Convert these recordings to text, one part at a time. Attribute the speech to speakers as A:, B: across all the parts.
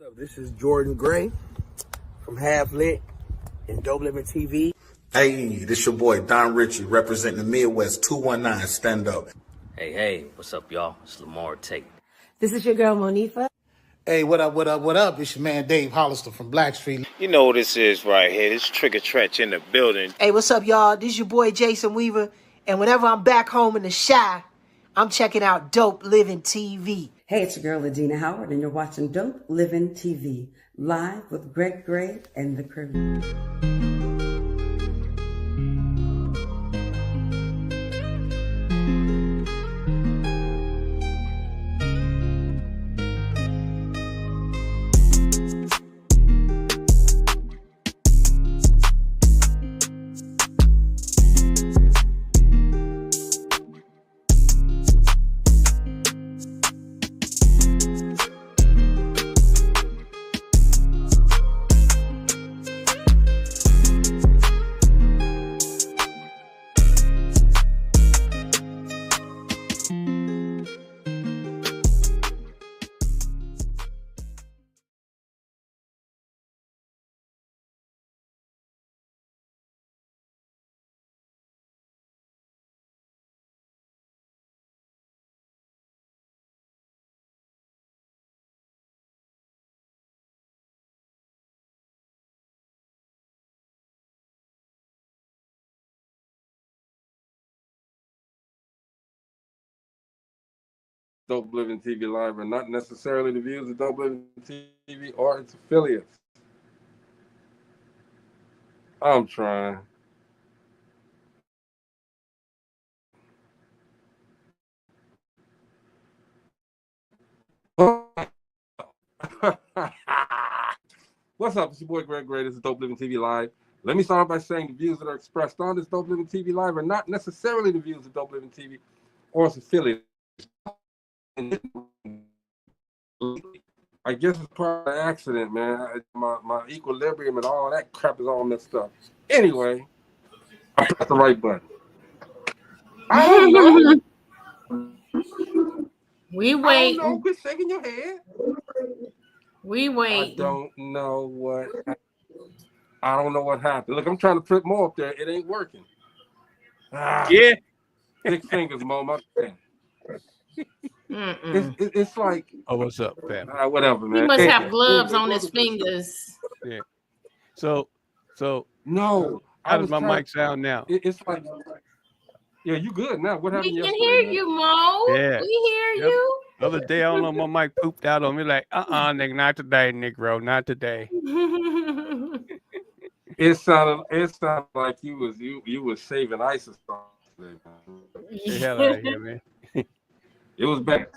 A: up? This is Jordan Gray from Half Lit and DopelivenTV.
B: Hey, this your boy Don Ritchie representing the Midwest 219 Stand Up.
C: Hey, what's up, y'all? It's Lamar Tate.
D: This is your girl, Monifa.
E: Hey, what up? It's your man Dave Hollister from Blackstreet.
F: You know what this is right here. This Trigger Trench in the building.
G: Hey, what's up, y'all? This is your boy Jason Weaver. And whenever I'm back home in the Chi, I'm checking out Dope Living TV.
D: Hey, it's your girl, Adina Howard, and you're watching Dope Living TV, live with Greg Gray and the crew.
H: DopelivenTV Live are not necessarily the views of DopelivenTV or its affiliates. I'm trying. What's up? It's your boy Greg Gray. This is DopelivenTV Live. Let me start by saying the views that are expressed on this DopelivenTV Live are not necessarily the views of DopelivenTV or its affiliates. I guess it's part of the accident, man. My equilibrium and all that crap is all messed up. Anyway, I pressed the right button. I don't know.
I: We wait.
H: I don't know. Quit shaking your head.
I: We wait.
H: I don't know what happened. Look, I'm trying to put more up there. It ain't working.
F: Yeah.
H: Big fingers, Mo. My friend. It's like,
J: oh, what's up, fam?
H: Whatever, man.
I: He must have gloves on his fingers.
J: Yeah. So
H: no.
J: How does my mic sound now?
H: It's like, yeah, you good now. What happened?
I: We can
H: yesterday,
I: hear
H: man?
I: you, Mo.
J: Yeah.
I: We hear you.
J: The other day, I don't know, my mic pooped out on me like, nigga, not today, Negro, not today.
H: It sounded like you was shaving ice or something.
J: Get the hell out of here, man.
H: It was bad.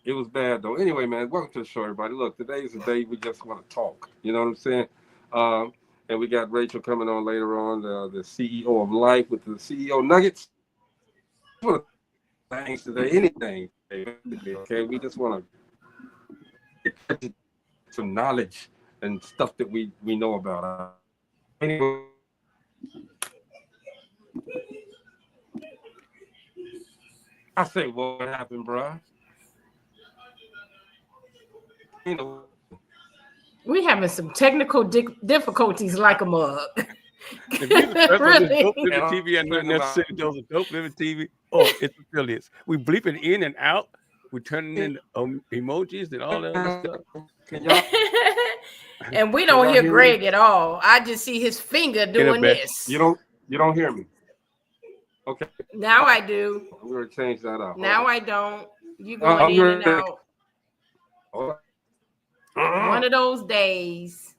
H: It was bad though. Anyway, man, welcome to the show, everybody. Look, today's the day we just want to talk. You know what I'm saying? And we got Rachel coming on later on, the CEO of Life with the CEO Nuggets. Thanks today, anything. Okay, we just want to get some knowledge and stuff that we know about. Anyway. I say, what happened, bro? You know,
I: We having some technical difficulties like a mug.
J: If you're the president
I: Really?
J: of Dope Living TV and not necessarily those of Dope Living TV or its affiliates, we bleeping in and out. We turning in emojis and all that other stuff.
I: And we don't hear Greg at all. I just see his finger doing this.
H: You don't hear me. Okay.
I: Now I do.
H: We're gonna change that up.
I: Now I don't. You going in and out. One of those days.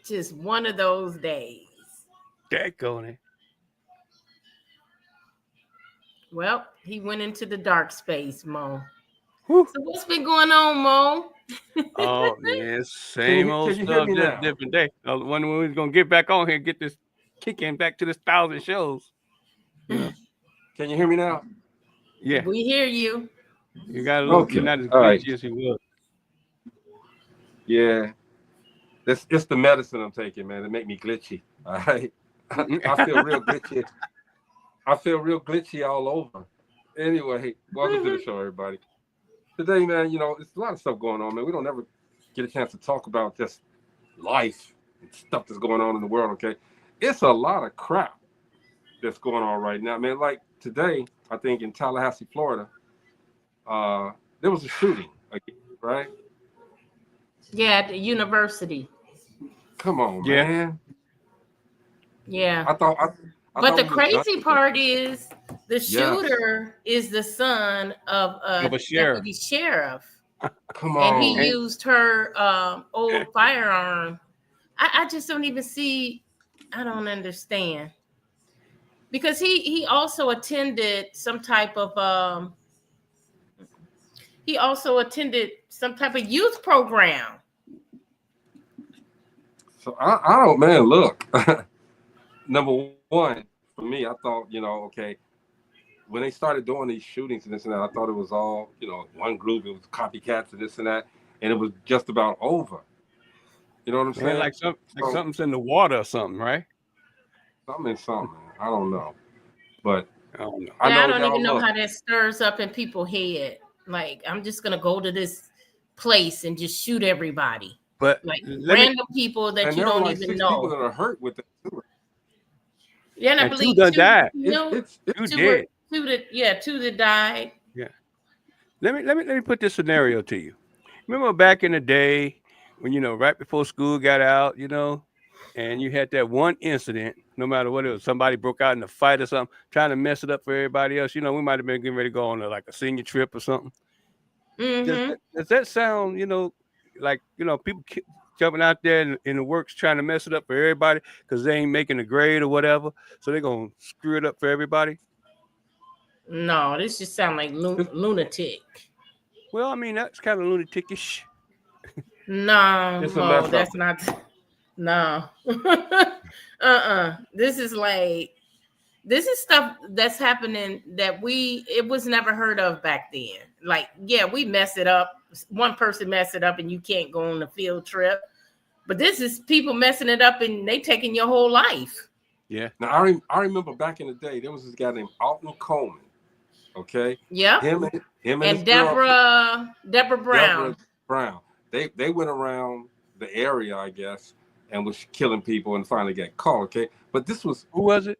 I: Just one of those days.
J: Daggone.
I: Well, he went into the dark space, Mo. So what's been going on, Mo?
J: Oh man, same old stuff, just a different day. I was wondering when we was gonna get back on here and get this kicking back to this 1,000 shows. Yeah.
H: Can you hear me now?
J: Yeah.
I: We hear you.
J: You got a little not as glitchy as you was.
H: Yeah. It's the medicine I'm taking, man. It make me glitchy. All right. I feel real glitchy. I feel real glitchy all over. Anyway, welcome to the show, everybody. today, man, it's a lot of stuff going on, man. We don't ever get a chance to talk about just life and stuff that's going on in the world, okay? It's a lot of crap that's going on right now, man. Like today, I think in Tallahassee, Florida, there was a shooting, again, right?
I: Yeah, at the university.
H: Come on, man.
I: Yeah.
H: I thought
I: but the
H: we were
I: crazy
H: done.
I: part is the shooter is the son of a
J: sheriff.
I: deputy sheriff.
H: Come on.
I: And he used her old firearm. I just don't even see. I don't understand. Because he also attended some type of youth program.
H: So I don't, man, look. Number one, for me, I thought, okay, when they started doing these shootings and this and that, I thought it was all, one group, it was copycats and this and that, and it was just about over. You know what I'm saying?
J: Like something's in the water or something, right?
H: Something. I don't know. But
J: I don't know.
I: I don't even know how that stirs up in people's head. Like, I'm just going to go to this place and just shoot everybody.
J: But
I: like random people that you don't even know.
H: People that are hurt with it too.
I: Yeah, and I believe
J: two died.
I: Two that died.
J: Yeah. Let me put this scenario to you. Remember back in the day when right before school got out, and you had that one incident, no matter what it was, somebody broke out in a fight or something, trying to mess it up for everybody else. We might have been getting ready to go on like a senior trip or something.
I: Mm-hmm.
J: Does that sound, like people jumping out there in the works trying to mess it up for everybody because they ain't making a grade or whatever, so they're gonna screw it up for everybody?
I: No, this just sound like lunatic.
J: Well, I mean, that's kind of lunatikish.
I: No, that's not. No. This is stuff that's happening that it was never heard of back then. Like, yeah, we mess it up. One person mess it up and you can't go on a field trip. But this is people messing it up and they taking your whole life.
J: Yeah.
H: Now, I remember back in the day, there was this guy named Alton Coleman. Okay.
I: Yeah.
H: Him and
I: Deborah Brown.
H: Deborah Brown. They went around the area, I guess, and was killing people and finally got caught. Okay. But this was,
J: who was it?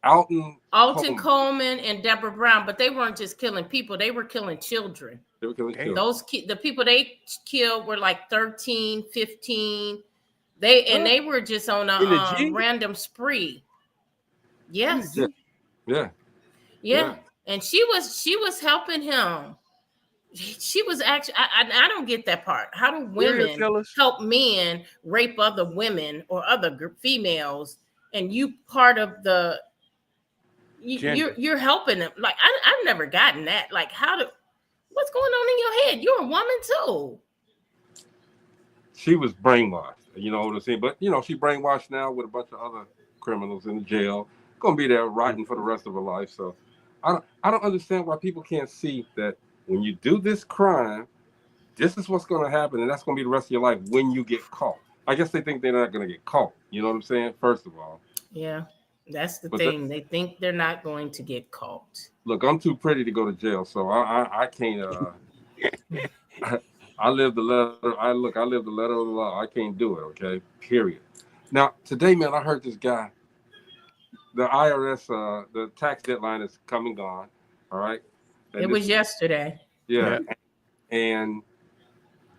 H: Alton
I: Coleman and Deborah Brown, but they weren't just killing people; they were killing children.
H: They were killing children.
I: The people they killed were like 13, 15. They were just on a random spree. Yes.
H: Yeah.
I: And she was helping him. She was actually. I don't get that part. How do women help men rape other women or other females, and you part of the? You're helping them. Like I've never gotten that. Like what's going on in your head? You're a woman too.
H: She was brainwashed. You know what I'm saying? But she brainwashed now with a bunch of other criminals in jail. Gonna be there rotting for the rest of her life. So I don't understand why people can't see that when you do this crime, this is what's gonna happen, and that's gonna be the rest of your life when you get caught. I guess they think they're not gonna get caught. You know what I'm saying? First of all.
I: Yeah. That's the thing. They think they're not going to get caught.
H: Look, I'm too pretty to go to jail, so I can't. I live the letter. I live the letter of the law. I can't do it. Okay. Period. Now today, man, I heard this guy. The IRS, the tax deadline is come and gone. All right. And
I: it was yesterday.
H: Yeah. And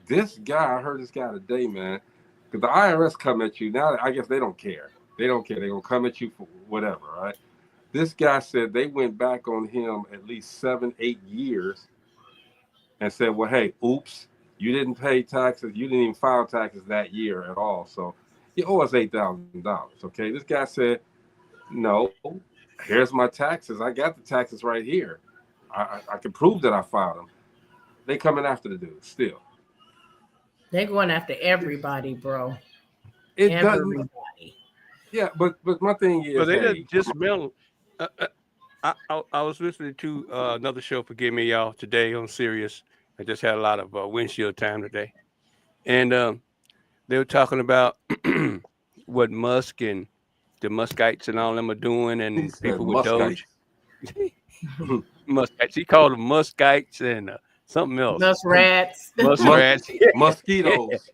H: this guy, I heard this guy today, man, because the IRS come at you now. I guess they don't care. They don't care. They're going to come at you for whatever, right? This guy said they went back on him at least 7-8 years and said, well, hey, oops, you didn't pay taxes. You didn't even file taxes that year at all. So you owe us $8,000, okay? This guy said, no, here's my taxes. I got the taxes right here. I can prove that I filed them. They coming after the dude still.
I: They're going after everybody, bro.
H: Everybody. Yeah, but my thing is,
J: they just mail. I was listening to another show. Forgive me, y'all. Today on Sirius, I just had a lot of windshield time today, and they were talking about what Musk and the Muskites and all them are doing, and people with Doge. Muskites. He called them Muskites and something else.
I: Muskrats.
J: Muskrats.
H: Mosquitoes.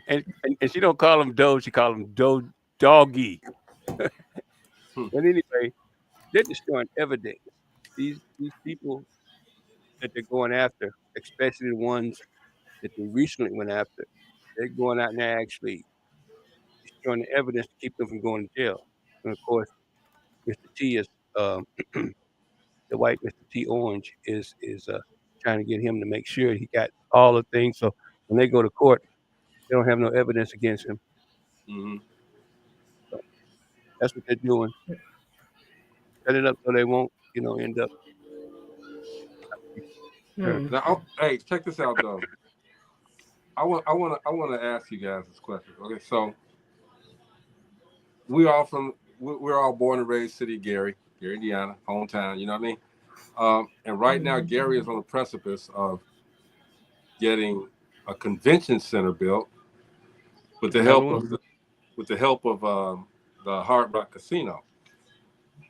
J: and she don't call them doe, she call them doggy. But anyway, they're destroying evidence. These people that they're going after, especially the ones that they recently went after, they're going out and they're actually destroying the evidence to keep them from going to jail. And of course, Mr. T is the white Mr. T Orange is trying to get him to make sure he got all the things. So when they go to court, they don't have no evidence against him.
H: Mm-hmm.
J: So that's what they're doing. Set it up so they won't, end up.
H: Now, hey, check this out though. I want to ask you guys this question. Okay, so we're all born and raised city of Gary, Indiana, hometown. You know what I mean? And right now, Gary is on the precipice of getting a convention center built with the help of the Hard Rock Casino.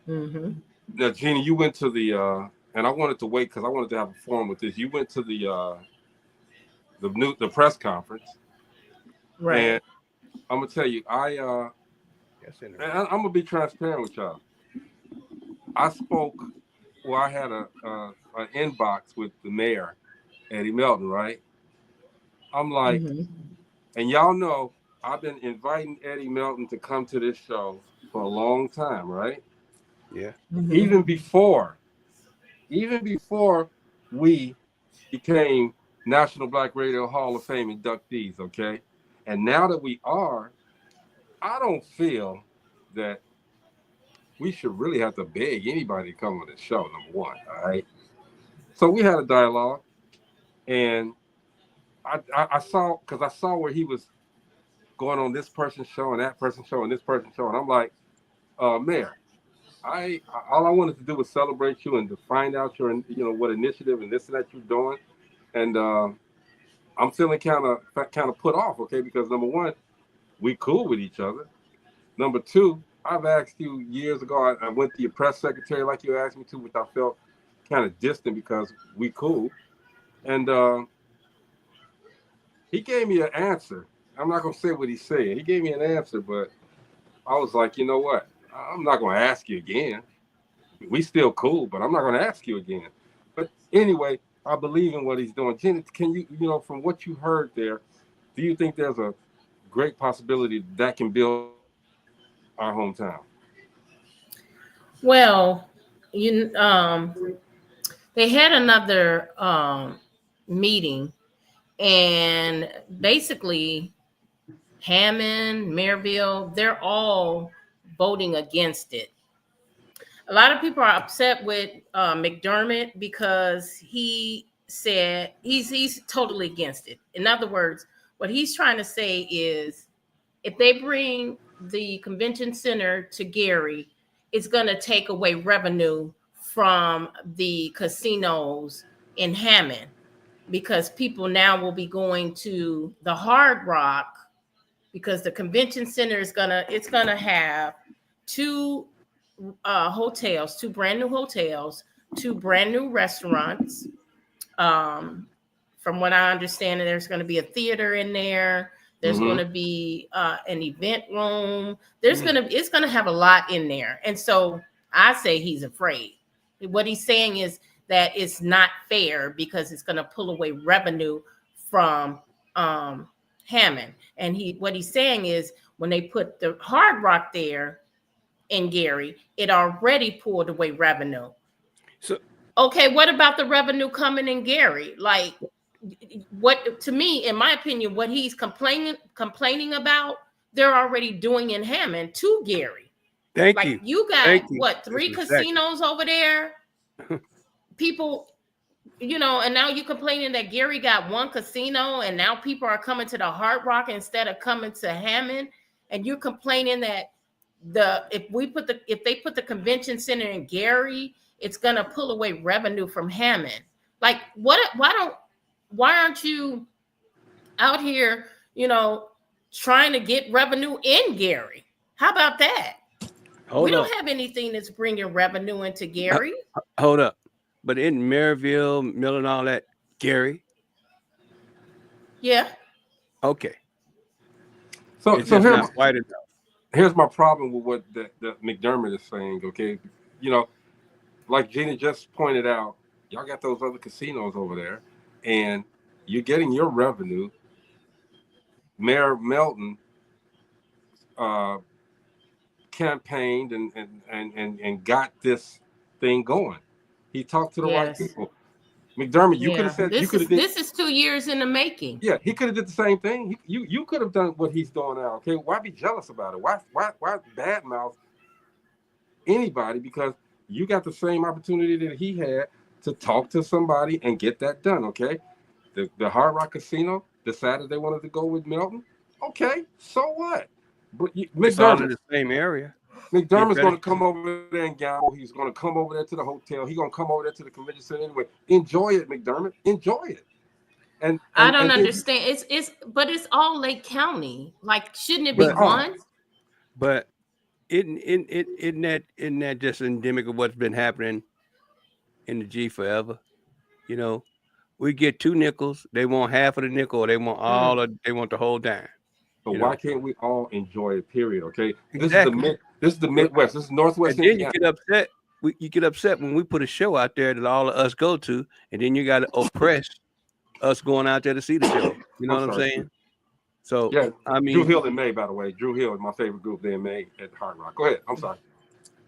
I: Mm-hmm.
H: Now, Jeannie, you went to the and I wanted to wait because I wanted to have a forum with this. You went to the press conference,
I: Right?
H: And I'm gonna tell you, I'm gonna be transparent with y'all. I spoke. Well, I had an inbox with the mayor, Eddie Melton, right? I'm like, and y'all know I've been inviting Eddie Melton to come to this show for a long time, right?
J: Yeah.
H: Even before we became National Black Radio Hall of Fame inductees, okay? And now that we are, I don't feel that we should really have to beg anybody to come on the show, number one, all right? So we had a dialogue, and I saw where he was going on this person's show and that person's show and this person's show, and I'm like, Mayor, all I wanted to do was celebrate you and to find out your, what initiative and this and that you're doing, and I'm feeling kind of put off, okay? Because number one, we cool with each other. Number two, I've asked you years ago. I went to your press secretary like you asked me to, which I felt kind of distant because we cool, and he gave me an answer. I'm not gonna say what he said. He gave me an answer, but I was like, you know what? I'm not gonna ask you again. We still cool, but I'm not gonna ask you again. But anyway, I believe in what he's doing. Jenny, can you, from what you heard there, do you think there's a great possibility that can build our hometown?
I: Well, they had another meeting, and basically Hammond, Maryville, they're all voting against it. A lot of people are upset with McDermott because he said he's totally against it. In other words, what he's trying to say is if they bring the convention center to Gary, it's going to take away revenue from the casinos in Hammond because people now will be going to the Hard Rock because the convention center is going to have two hotels, two brand new hotels, two brand new restaurants. From what I understand, there's going to be a theater in there. There's going to be an event room. It's going to have a lot in there. And so I say he's afraid. What he's saying is that it's not fair because it's going to pull away revenue from Hammond. And what he's saying is when they put the Hard Rock there in Gary, it already pulled away revenue. So, okay, what about the revenue coming in Gary? Like, what, to me, in my opinion, what he's complaining about, they're already doing in Hammond to Gary.
J: Thank you.
I: You got three casinos over there? People, and now you're complaining that Gary got one casino and now people are coming to the Hard Rock instead of coming to Hammond, and you're complaining that if they put the convention center in Gary, it's gonna pull away revenue from Hammond. Like, why aren't you out here, trying to get revenue in Gary? How about that? We don't have anything that's bringing revenue into Gary.
J: Hold up. But in Maryville, Mill and all that, Gary?
I: Yeah.
J: Okay.
H: So
J: It's just
H: here,
J: not white enough.
H: here's my problem with what the McDermott is saying. Okay, you know, like Gina just pointed out, y'all got those other casinos over there, and you're getting your revenue. Mayor Melton campaigned and got this thing going. He talked to the right
I: Yes.
H: people. McDermott, you could
I: Yeah.
H: have said
I: This is 2 years in the making.
H: Yeah, he could have did the same thing. You could have done what he's doing now. Okay, why be jealous about it? Why badmouth anybody? Because you got the same opportunity that he had to talk to somebody and get that done. Okay, the Hard Rock Casino decided they wanted to go with Melton. Okay, so what? But
J: It's all in the same area.
H: McDermott's going to come over there and gamble. He's going to come over there to the hotel. He's going to come over there to the convention center anyway. Enjoy it, McDermott. Enjoy it. And
I: I don't understand. But it's all Lake County. Like, shouldn't it be one?
J: But isn't that just endemic of what's been happening in the G forever? You know, we get 2 nickels, they want half of the nickel, or they want they want the whole dime.
H: But why can't we all enjoy it? Period. Okay.
J: Exactly.
H: This is the Midwest. This is Northwest.
J: And then you get upset. You get upset when we put a show out there that all of us go to, and then you got to oppress us going out there to see the show. You know what I'm saying? So
H: yeah,
J: I mean,
H: Drew Hill in May, by the way. Drew Hill is my favorite group there in May at Hard Rock. Go ahead. I'm sorry.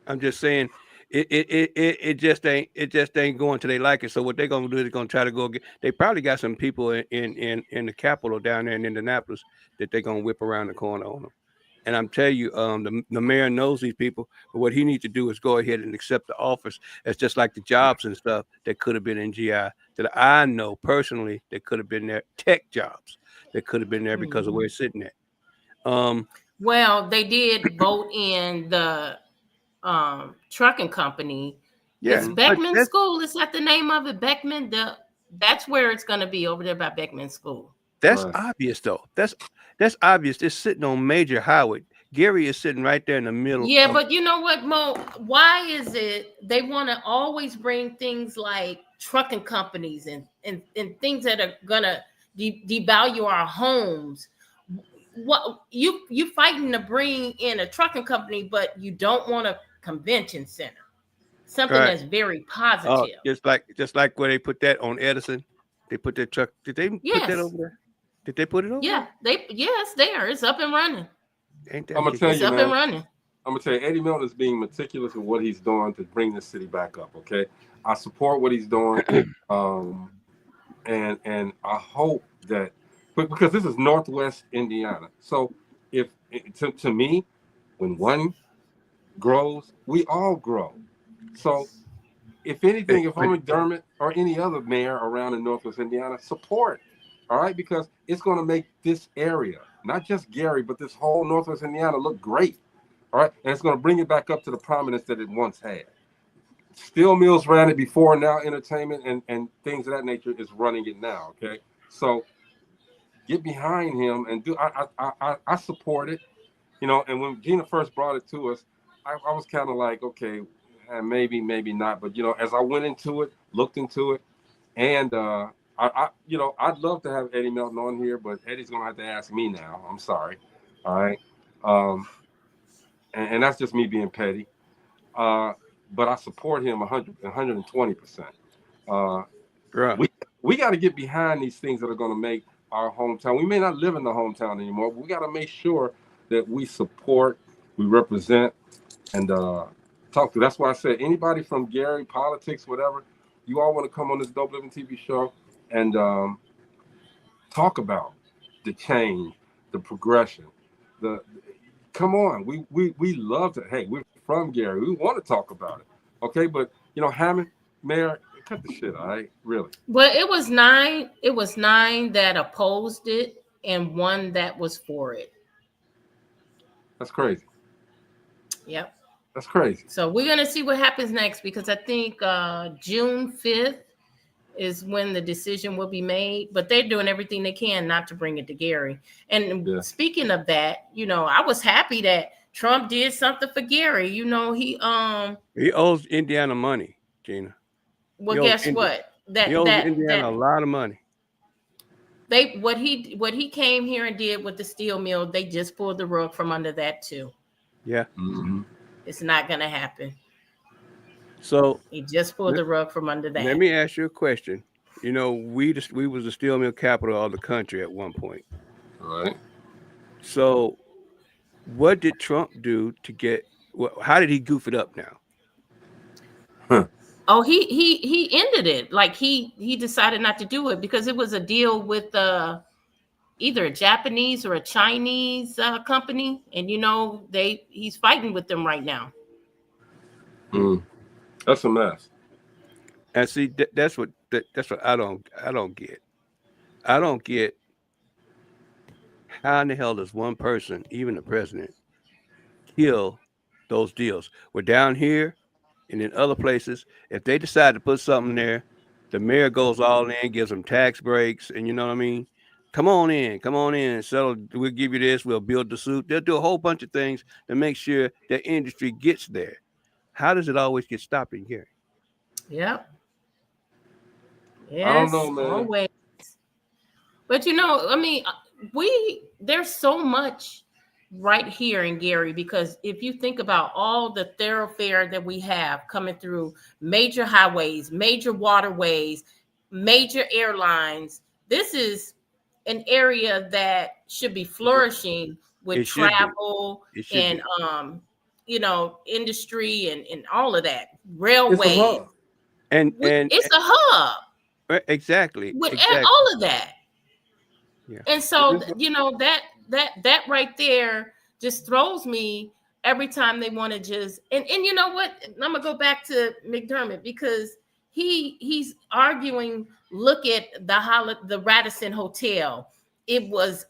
J: I'm just saying it just ain't going till they like it. So what they're gonna do is they're gonna try to go get. They probably got some people in the Capitol down there in Indianapolis that they're gonna whip around the corner on them. And I'm telling you, the mayor knows these people, but what he needs to do is go ahead and accept the offers. It's just like the jobs and stuff that could have been in GI that I know personally that could have been there, tech jobs that could have been there because of where it's sitting at.
I: Well, they did vote in the trucking company.
J: Yeah,
I: it's Beckman School. Is that the name of it? Beckman. That's where it's going to be, over there by Beckman School.
J: That's obvious, though. That's obvious. It's sitting on Major Highway. Gary is sitting right there in the middle.
I: Yeah, but you know what, Mo? Why is it they want to always bring things like trucking companies and things that are gonna devalue our homes? What you fighting to bring in a trucking company, but you don't want a convention center, something that's very positive.
J: Just like where they put that on Edison. They put that truck. Did they put that over there? Did they put it over?
I: Yeah, it's there. It's up and running.
J: Ain't that
H: I'm gonna tell
I: it's
H: you,
I: up
H: man,
I: and running.
H: I'm gonna tell you, Eddie Milton is being meticulous with what he's doing to bring the city back up. Okay, I support what he's doing, and I hope that, because this is Northwest Indiana. So if to me, when one grows, we all grow. So if anything, if I'm McDermott or any other mayor around in Northwest Indiana, support. All right, because it's going to make this area, not just Gary, but this whole Northwest Indiana look great. All right, and it's going to bring it back up to the prominence that it once had. Steel Mills ran it before, now entertainment and things of that nature is running it now. Okay, so get behind him and do. I support it, you know. And when Gina first brought it to us, I was kind of like, okay, maybe not. But you know, as I went into it, looked into it, and I'd love to have Eddie Melton on here, but Eddie's gonna have to ask me now. I'm sorry. All right. And that's just me being petty. But I support him 120%. We got to get behind these things that are going to make our hometown. We may not live in the hometown anymore, but we got to make sure that we support, we represent, and talk to. That's why I said anybody from Gary, politics, whatever, you all want to come on this Dope Living TV show and talk about the change, the progression, come on. We love to. Hey, we're from Gary. We want to talk about it. Okay, but you know, Hammond, Mayor, cut the shit. All right, really.
I: Well, it was 9. It was 9 that opposed it and 1 that was for it.
H: That's crazy.
I: Yep.
H: That's crazy.
I: So we're gonna see what happens next, because I think June 5th is when the decision will be made. But they're doing everything they can not to bring it to Gary. And speaking of that, you know, I was happy that Trump did something for Gary. You know, he
J: owes Indiana money, Gina.
I: Well, guess what?
J: He owes Indiana a lot of money.
I: What he came here and did with the steel mill, they just pulled the rug from under that too.
J: Yeah.
H: Mm-hmm.
I: It's not gonna happen.
J: So
I: he just pulled the rug from under that.
J: Let me ask you a question. You know, we was the steel mill capital of the country at one point.
H: All right.
J: So what did Trump do to get? How did he goof it up now?
H: Huh.
I: Oh, he ended it. Like he decided not to do it because it was a deal with either a Japanese or a Chinese company, and you know he's fighting with them right now.
H: That's a mess.
J: And see, that's what I don't get. I don't get how in the hell does one person, even the president, kill those deals? We're down here and in other places. If they decide to put something there, the mayor goes all in, gives them tax breaks, and you know what I mean? Come on in, settle. We'll give you this. We'll build the suit. They'll do a whole bunch of things to make sure the industry gets there. How does it always get stopped in Gary?
I: Yep. Yes,
H: I don't know, man.
I: Always. But you know, I mean, there's so much right here in Gary, because if you think about all the thoroughfare that we have coming through, major highways, major waterways, major airlines, this is an area that should be flourishing with travel and you know, industry and all of that, railways.
J: And
I: it's a hub.
J: Exactly.
I: With
J: exactly.
I: all of that.
J: Yeah.
I: And so, you know, that right there just throws me every time they want to just, and you know what? I'm gonna go back to McDermott, because he's arguing, look at the Radisson Hotel. It was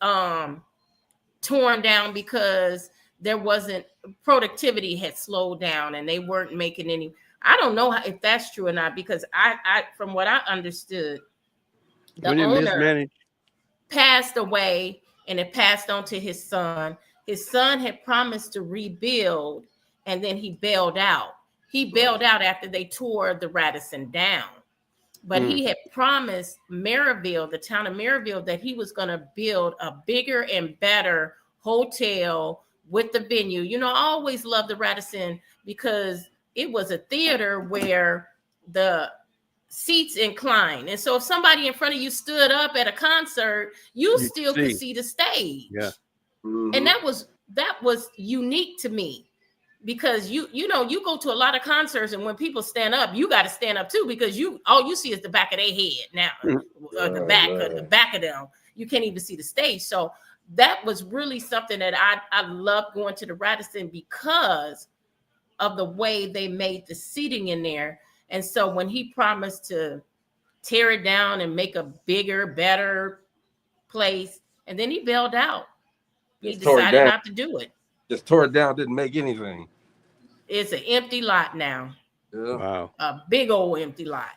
I: torn down because there wasn't, productivity had slowed down and they weren't making any. I don't know if that's true or not, because I from what I understood, the owner passed away and it passed on to his son. His son had promised to rebuild, and then he bailed out. He bailed out after they tore the Radisson down. But he had promised Maryville, the town of Maryville, that he was going to build a bigger and better hotel with the venue. You know, I always loved the Radisson because it was a theater where the seats incline. And so if somebody in front of you stood up at a concert, you still could see the stage.
J: Yeah.
H: Mm-hmm.
I: And that was unique to me, because you know, you go to a lot of concerts and when people stand up, you got to stand up too, because all you see is the back of their head now, the back of them. You can't even see the stage. So that was really something that I loved going to the Radisson, because of the way they made the seating in there. And so when he promised to tear it down and make a bigger, better place, and then he bailed out, he decided not to do it.
H: Just tore it down, didn't make anything.
I: It's an empty lot now.
H: Yeah.
J: Wow.
I: A big old empty lot.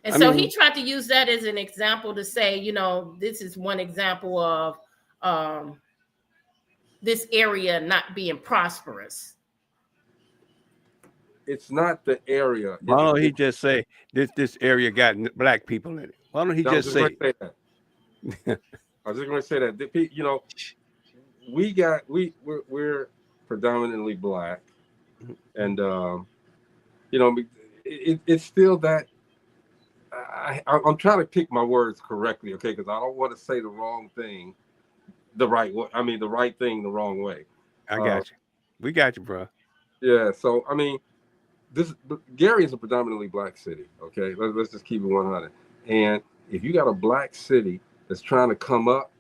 I: And so he tried to use that as an example to say, you know, this is one example of this area not being prosperous.
H: It's not the area.
J: Why don't he just say this area got black people in it? Why don't he just say
H: that? I was just going to say that. You know, we're predominantly black, and you know, it's still that. I'm trying to pick my words correctly, okay? Because I don't want to say the wrong thing the right way. I mean, the right thing the wrong way.
J: I got you. We got you, bro.
H: Yeah. So I mean, Gary is a predominantly black city. Okay, let's just keep it 100. And if you got a black city that's trying to come up,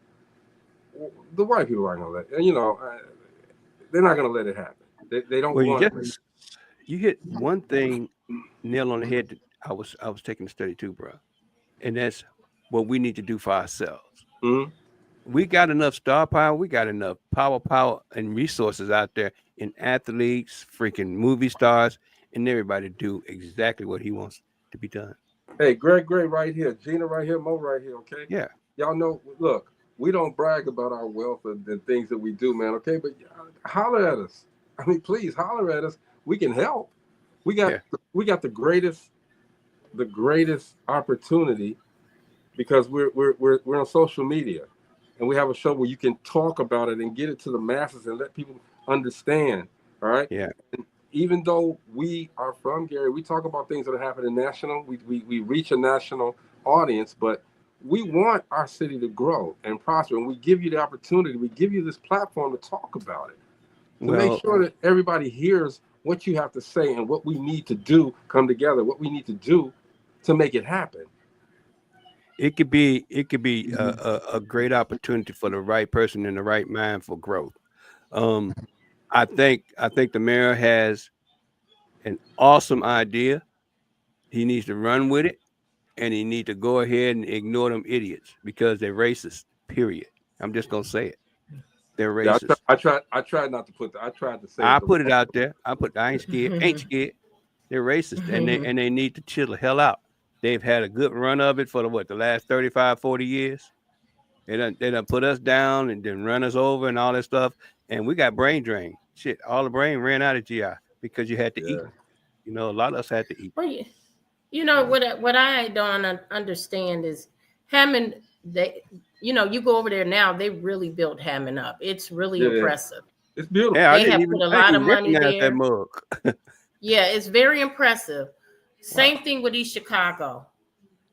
H: the white people aren't gonna let. And you know, they're not gonna let it happen. They don't want it.
J: You hit one thing nail on the head that I was taking a study too, bro, and that's what we need to do for ourselves.
H: Mm-hmm.
J: We got enough star power, we got enough power and resources out there in athletes, freaking movie stars, and everybody do exactly what he wants to be done.
H: Hey, Greg right here, Gina right here, Mo right here, okay?
J: Yeah.
H: Y'all know, look, we don't brag about our wealth and things that we do, man, okay? But holler at us. I mean, please holler at us. We can help. We got the greatest the greatest opportunity because we're on social media, and we have a show where you can talk about it and get it to the masses and let people understand. All right.
J: Yeah.
H: And even though we are from Gary, we talk about things that are happening national. We reach a national audience, but we want our city to grow and prosper, and we give you the opportunity. We give you this platform to talk about it, to make sure that everybody hears what you have to say and what we need to do, come together, what we need to do to make it happen.
J: It could be a great opportunity for the right person in the right mind for growth. I think the mayor has an awesome idea. He needs to run with it, and he needs to go ahead and ignore them idiots because they're racist. Period. I'm just gonna say it. They're racist.
H: Yeah, I tried not to put that. I tried to say
J: I put it out there. I ain't scared. Ain't scared. They're racist, and they need to chill the hell out. They've had a good run of it for the last 35, 40 years. They done put us down and then run us over and all that stuff. And we got brain drain. Shit, all the brain ran out of GI because you had to eat. You know, a lot of us had to eat.
I: Well, you know what I don't understand is Hammond. They, you know, you go over there now. They really built Hammond up. It's really impressive.
H: It's beautiful.
J: Yeah,
I: they have put a lot of money there.
J: That mug.
I: Yeah, it's very impressive. Same thing with East Chicago.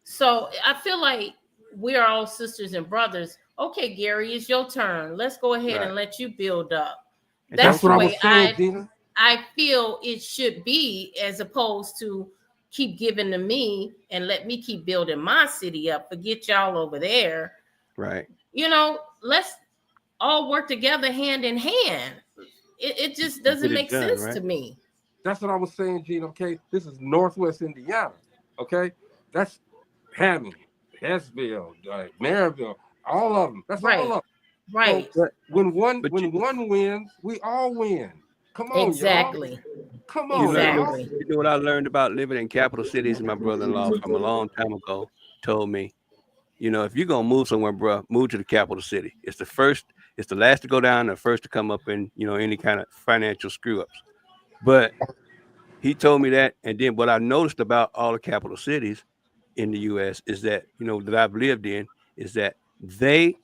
I: So I feel like we are all sisters and brothers. Okay, Gary, it's your turn. Let's go ahead and let you build up. That's the way I feel it should be, as opposed to keep giving to me and let me keep building my city up. Forget y'all over there.
J: Right.
I: You know, let's all work together hand in hand. It just doesn't make sense to me.
H: That's what I was saying, Gene. Okay, this is Northwest Indiana. Okay, that's Hammond, Hessville, Maryville, all of them. That's all of them.
I: Right.
H: So when one wins, we all win. Come on,
I: exactly.
H: Y'all. Come on,
I: exactly.
J: You know what I learned about living in capital cities? My brother-in-law from a long time ago told me, you know, if you're gonna move somewhere, bro, move to the capital city. It's the last to go down, the first to come up in, you know, any kind of financial screw ups. But he told me that, and then what I noticed about all the capital cities in the U.S. is that, you know, that I've lived in, is that they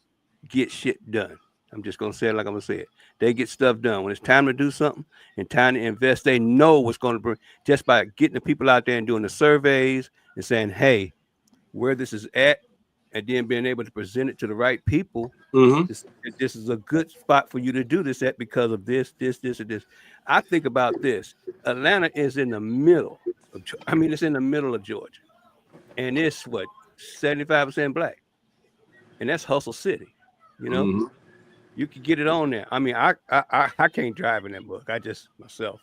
J: get shit done. I'm just gonna say it like I'm gonna say it. They get stuff done when it's time to do something and time to invest. They know what's going to bring, just by getting the people out there and doing the surveys and saying, "Hey, where this is at," and then being able to present it to the right people. This is a good spot for you to do this at because of this, and this. I think about this. Atlanta is in the middle. It's in the middle of Georgia, and it's 75% black, and that's Hustle City. You know, you can get it on there. I mean, I can't drive in that book. I just myself.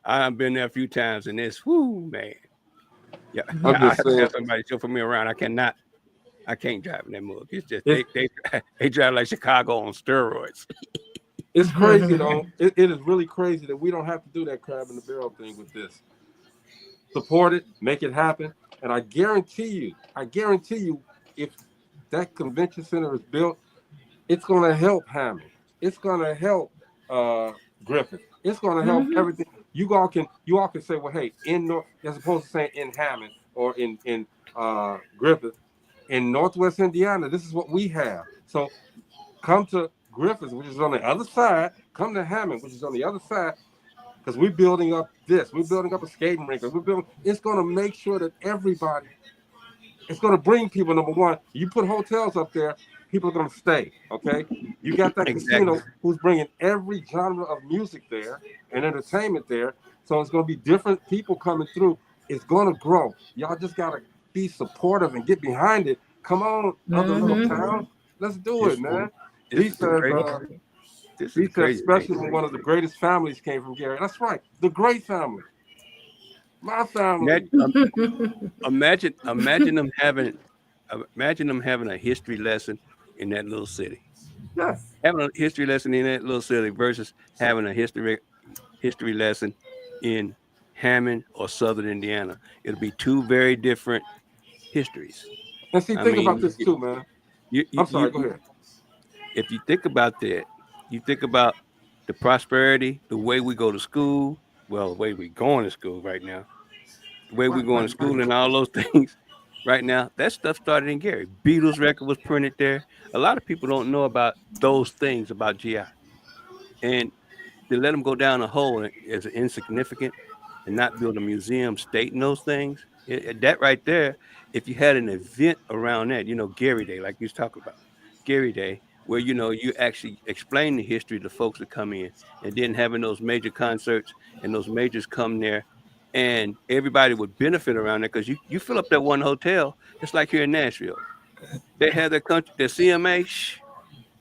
J: I've been there a few times, and it's man. Yeah, I have to have somebody chauffeur me around. I can't drive in that mug. It's just they drive like Chicago on steroids.
H: It's crazy though. It is really crazy that we don't have to do that crab in the barrel thing with this. Support it, make it happen, and I guarantee you, if that convention center is built, it's going to help Hammond. It's going to help Griffith. It's going to help everything. You all can say, well, hey, as opposed to saying in Hammond or in Griffith, in Northwest Indiana, this is what we have. So come to Griffith, which is on the other side. Come to Hammond, which is on the other side, because we're building up this. We're building up a skating rink. It's going to make sure that everybody. It's going to bring people. Number one, you put hotels up there, people are going to stay. Okay, you got that casino who's bringing every genre of music there and entertainment there. So it's going to be different people coming through. It's going to grow. Y'all just got to be supportive and get behind it. Come on, other little towns, let's do it, man. These especially when one of the greatest families came from Gary. That's right, the great family. My family.
J: Imagine them having a history lesson in that little city.
H: Yes.
J: Having a history lesson in that little city versus having a history lesson in Hammond or Southern Indiana. It'll be two very different histories.
H: And see, think about this too, man. I'm sorry, go ahead.
J: If you think about that, you think about the prosperity, the way we go to school, well, the way we're going to school right now. the way we're going to school and all those things right now, that stuff started in Gary. Beatles record was printed there. A lot of people don't know about those things about GI. And to let them go down a hole as insignificant and not build a museum stating those things, that right there, if you had an event around that, Gary Day, like you was talking about, Gary Day, where, you actually explain the history to folks that come in, and then having those major concerts and those majors come there, and everybody would benefit around that, because you fill up that one hotel, it's like here in Nashville. They have their CMA,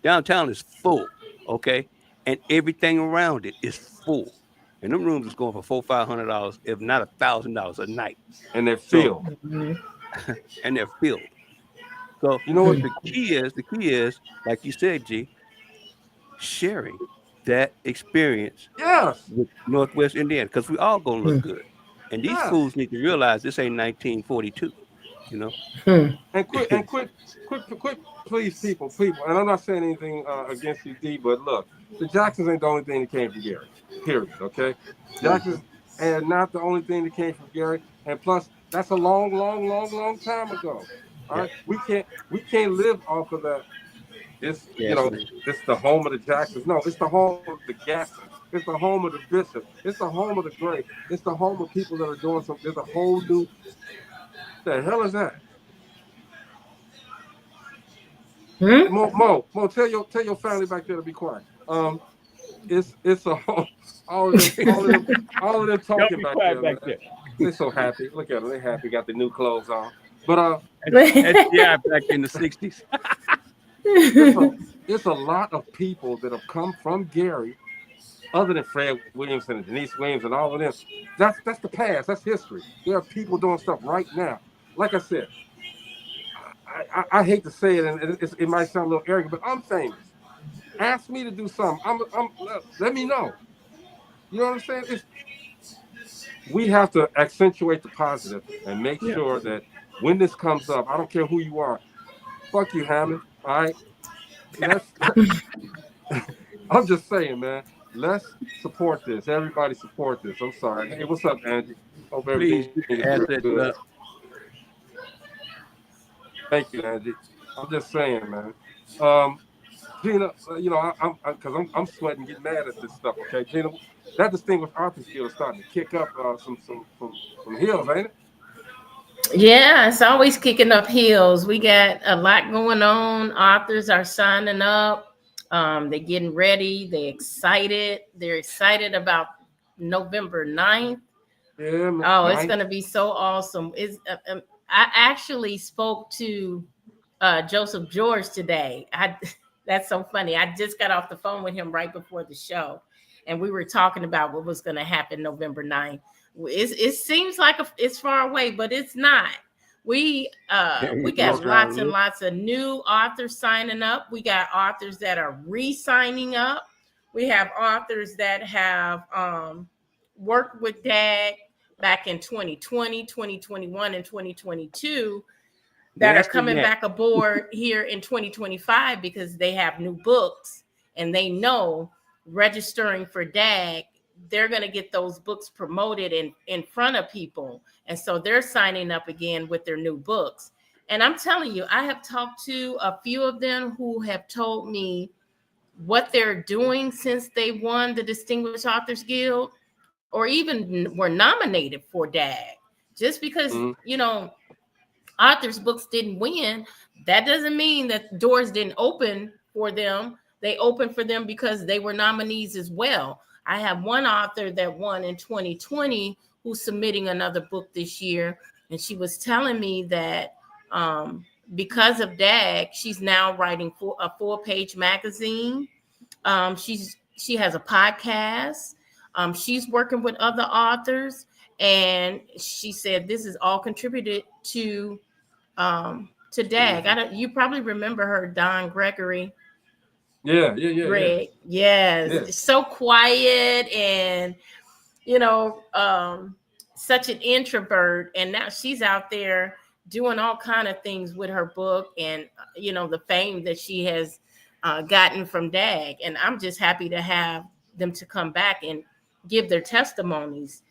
J: downtown is full, okay? And everything around it is full. And them rooms is going for $400-$500, if not $1,000 a night.
H: And they're filled.
J: And they're filled. So
H: you know what
J: the key is, like you said, G, sharing that experience with Northwest Indiana, because we all gonna look good. And these fools need to realize this ain't 1942,
H: And quit, please, people. And I'm not saying anything against you, D, but look, the Jacksons ain't the only thing that came from Gary. Period. Okay, Jacksons and not the only thing that came from Gary. And plus, that's a long time ago. All right, we can't live off of that. This this is the home of the Jacksons. No, it's the home of the Gassons. It's the home of the Bishops. It's the home of the Gray. It's the home of people that are doing something. There's a whole new. The hell is that? Mo, tell your family back there to be quiet. It's a whole, all of them talking back there. They're so happy. Look at them. They're happy. Got the new clothes on. But
J: yeah, back in the 60s.
H: It's a lot of people that have come from Gary, other than Fred Williamson and Denise Williams and all of them. That's the past. That's history. There are people doing stuff right now. Like I said, I hate to say it, and it might sound a little arrogant, but I'm famous. Ask me to do something. Let me know. You know what I'm saying? We have to accentuate the positive and make sure that when this comes up, I don't care who you are. Fuck you, Hammond. All right. I'm just saying, man. Let's support this. Everybody support this. I'm sorry. Hey, what's up, Angie? Hope everything is good. Thank you, Angie. I'm just saying, man. Gina, I'm sweating, getting mad at this stuff. Okay, Gina, that Distinguished Authors Guild is starting to kick up some heels, ain't it?
I: Yeah, it's always kicking up heels. We got a lot going on. Authors are signing up. They're getting ready. They're excited. They're excited about November 9th. Yeah, it's going to be so awesome. I actually spoke to Joseph George today. That's so funny. I just got off the phone with him right before the show, and we were talking about what was going to happen November 9th. It seems like it's far away, but it's not. We got lots and lots of new authors signing up. We got authors that are re-signing up. We have authors that have worked with DAG back in 2020, 2021, and 2022 that are coming back aboard here in 2025 because they have new books and they know registering for DAG, they're going to get those books promoted in front of people. And so they're signing up again with their new books. And I'm telling you, I have talked to a few of them who have told me what they're doing since they won the Distinguished Authors Guild or even were nominated for DAG. Just because, authors' books didn't win, that doesn't mean that doors didn't open for them. They opened for them because they were nominees as well. I have one author that won in 2020 who's submitting another book this year. And she was telling me that because of DAG, she's now writing for a 4-page magazine. She has a podcast. She's working with other authors. And she said this is all contributed to DAG. You probably remember her, Don Gregory.
H: Yeah.
I: Greg. Yes. So quiet and, such an introvert. And now she's out there doing all kind of things with her book and, the fame that she has gotten from DAG. And I'm just happy to have them to come back and give their testimonies.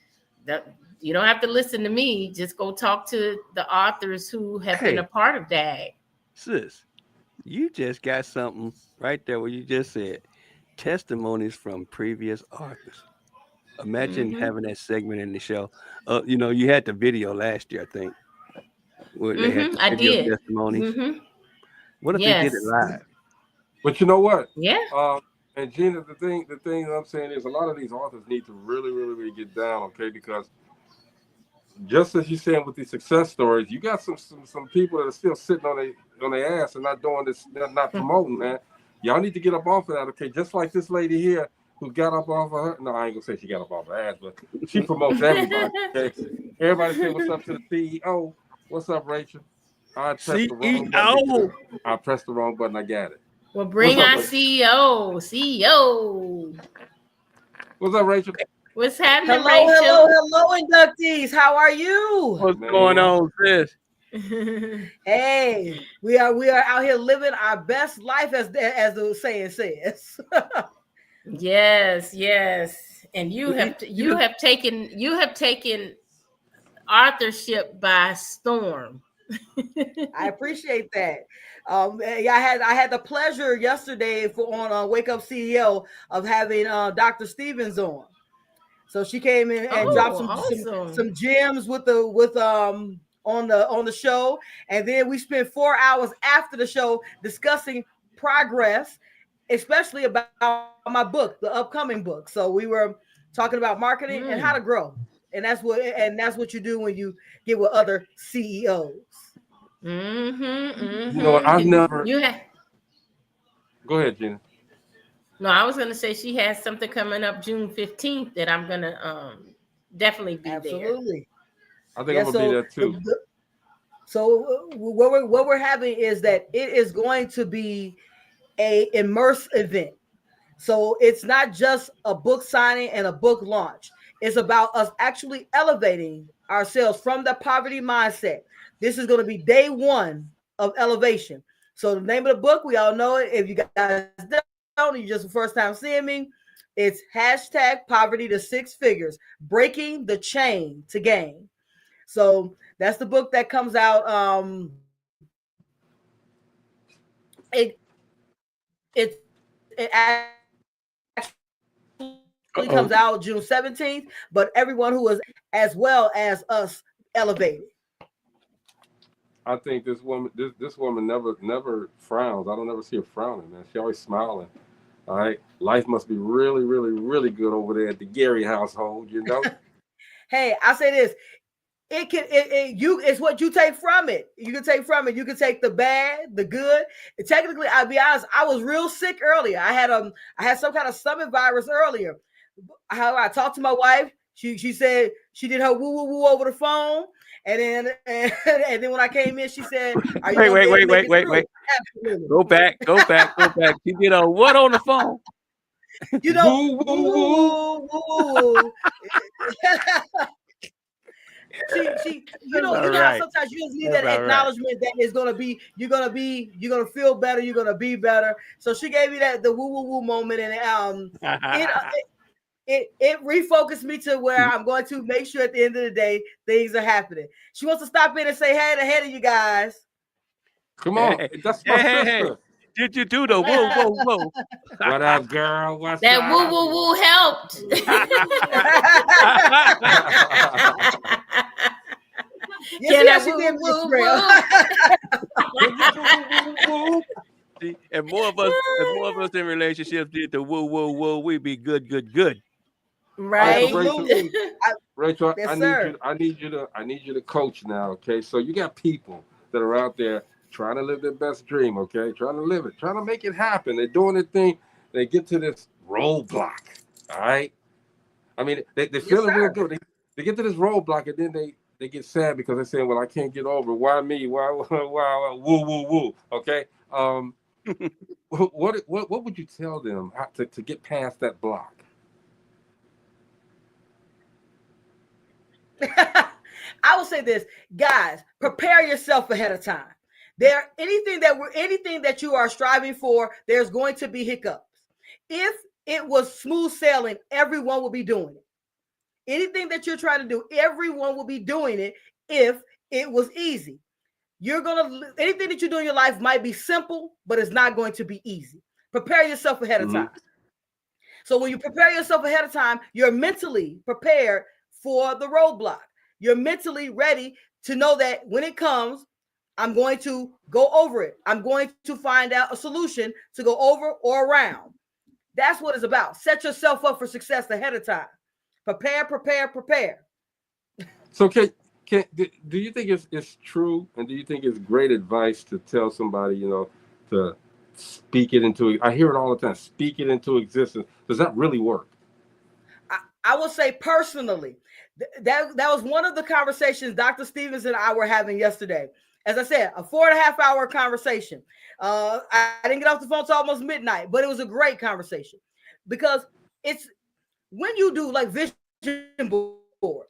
I: You don't have to listen to me. Just go talk to the authors who have been a part of that.
J: Sis, you just got something right there where you just said testimonies from previous authors. Imagine having that segment in the show. You had the video last year, I think, where they had the
I: I
J: video
I: did.
J: testimonies. What if they did it live?
H: But you know what?
I: Yeah.
H: And Gina, the thing that I'm saying is a lot of these authors need to really, really, really get down, okay? Because just as you're saying with these success stories, you got some people that are still sitting on their ass and not doing this, not promoting, man. Y'all need to get up off of that, okay? Just like this lady here who got up off of her. No, I ain't gonna say she got up off her ass, but she promotes everybody. Okay? Everybody say what's up to the CEO. What's up, Rachel? I pressed the wrong button. I pressed the wrong button. I got it.
I: Well, bring our CEO. CEO.
H: What's up, Rachel?
I: What's happening,
K: Hello,
I: Rachel?
K: hello, inductees. How are you?
J: What's going on, sis?
K: Hey, we are out here living our best life, as the saying says.
I: Yes. And you have taken authorship by storm.
K: I appreciate that. I had the pleasure yesterday on Wake Up CEO of having Dr. Stevens on. So she came in and dropped some gems on the show, and then we spent 4 hours after the show discussing progress, especially about my book, the upcoming book. So we were talking about marketing and how to grow, and that's what you do when you get with other CEOs.
H: You know what? I've never. Go ahead, Gina.
I: No, I was going to say she has something coming up June 15th that I'm going to definitely be there.
K: Absolutely.
H: I think I'm going to be there too.
K: So what we're having is that it is going to be a immerse event. So it's not just a book signing and a book launch. It's about us actually elevating ourselves from the poverty mindset. This is going to be day one of elevation. So the name of the book, we all know it. If you guys don't, you just the first time seeing me, it's #poverty to 6 figures, breaking the chain to gain. So that's the book that comes out. It actually comes out June 17th, but everyone who is as well as us elevated.
H: I think this woman never frowns. I don't ever see her frowning, man. She always smiling. All right. Life must be really, really, really good over there at the Gary household, you know?
K: Hey, I say this. It's what you take from it. You can take from it. You can take the bad, the good. And technically, I'll be honest, I was real sick earlier. I had some kind of stomach virus earlier. How I talked to my wife, she said she did her woo woo woo over the phone. And then when I came in, she said, "Are you
J: wait. Absolutely. Go back. She did a what on the phone?
K: You know, woo, woo. She you know how sometimes you just need that acknowledgement that is gonna be you're gonna feel better, you're gonna be better. So she gave me the woo woo woo moment, and it refocused me to where I'm going to make sure at the end of the day things are happening. She wants to stop in and say hey to ahead of you guys.
H: Come on, that's my sister.
J: Did you do the whoa?
H: What up, girl? What's
I: that
H: up?
I: Woo woo woo helped.
K: Yes, she did
J: woo. See, and more of us in relationships did the woo. We'd be good.
I: Right,
H: Rachel.
K: Yes,
H: I need you to coach now. Okay, so you got people that are out there trying to live their best dream. Okay, trying to live it, trying to make it happen. They're doing their thing. They get to this roadblock. All right. I mean, they feel it real good. They get to this roadblock, and then they get sad because they're saying, "Well, I can't get over. Why me? Why woo? Okay. What would you tell them to get past that block?
K: I will say this, guys, prepare yourself ahead of time. Anything that you are striving for, there's going to be hiccups. If it was smooth sailing, everyone will be doing it. Anything that you're trying to do, everyone will be doing it if it was easy. Anything that you do in your life might be simple, but it's not going to be easy. Prepare yourself ahead of time. So when you prepare yourself ahead of time, you're mentally prepared for the roadblock. You're mentally ready to know that when it comes, I'm going to go over it. I'm going to find out a solution to go over or around. That's what it's about. Set yourself up for success ahead of time. Prepare, prepare, prepare.
H: So do you think it's true, and do you think it's great advice to tell somebody, you know, to speak it into? I hear it all the time. Speak it into existence. Does that really work?
K: I will say personally, that was one of the conversations Dr. Stevens and I were having yesterday. As I said, a 4.5-hour conversation. I didn't get off the phone till almost midnight, but it was a great conversation because it's when you do like vision boards